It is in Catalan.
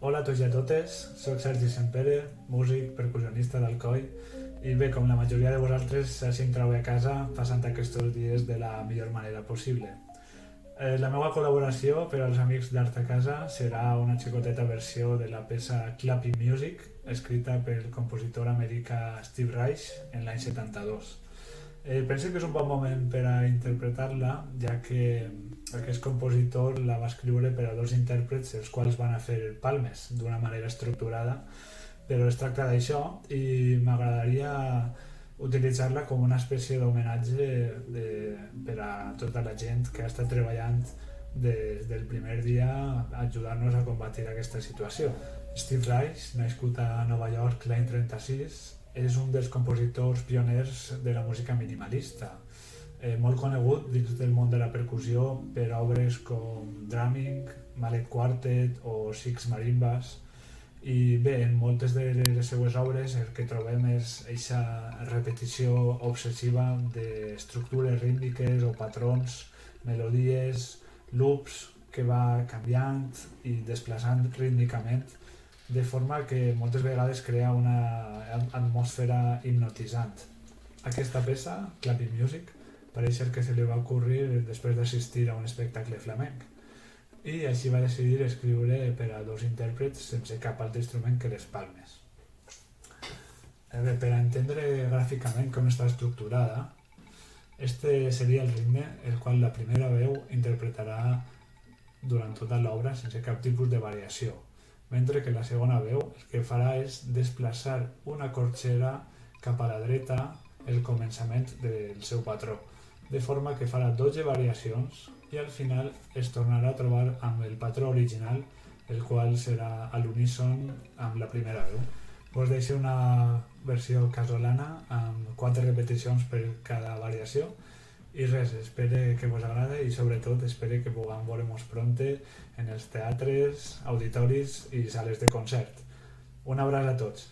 Hola a tots i a totes, soc Sergi Sempere, músic, percussionista d'Alcoi, i bé, com la majoria de vosaltres, així em trobo a casa passant aquests dies de la millor manera possible. La meva col·laboració per als amics d'Art a Casa serà una xicoteta versió de la peça Clappy Music, escrita pel compositor americà Steve Reich en l'any 72. Penso que és un bon moment per a interpretar-la, ja que aquest compositor la va escriure per a dos intèrprets, els quals van a fer palmes d'una manera estructurada, però es tracta d'això i m'agradaria utilitzar-la com una espècie d'homenatge per a tota la gent que ha estat treballant des del primer dia ajudant-nos a combatir aquesta situació. Steve Reich, nascut a Nova York l'any 36, és un dels compositors pioners de la música minimalista, molt conegut dins del món de la percussió per obres com Drumming, Mallet Quartet o Six Marimbas. I bé, en moltes de les seues obres el que trobem és aquesta repetició obsessiva d'estructures rítmiques o patrons, melodies, loops que va canviant i desplaçant rítmicament, de forma que moltes vegades crea una atmosfera hipnotitzant. Aquesta peça, Clappy Music, pareix ser que se li va ocórrer després d'assistir a un espectacle flamenc, i així va decidir escriure per a dos intèrprets sense cap altre instrument que les palmes. Bé, per a entendre gràficament com està estructurada, este seria el ritme el qual la primera veu interpretarà durant tota l'obra sense cap tipus de variació, mentre que la segona veu el que farà és desplaçar una corxera cap a la dreta el començament del seu patró, de forma que farà 12 variacions i al final es tornarà a trobar amb el patró original, el qual serà a l'uníson amb la primera veu. Us deixo una versió casolana amb 4 repeticions per cada variació i res, espero que vos agrade i sobretot espero que puguem veure-nos pronte en els teatres, auditoris i sales de concert. Un abraç a tots.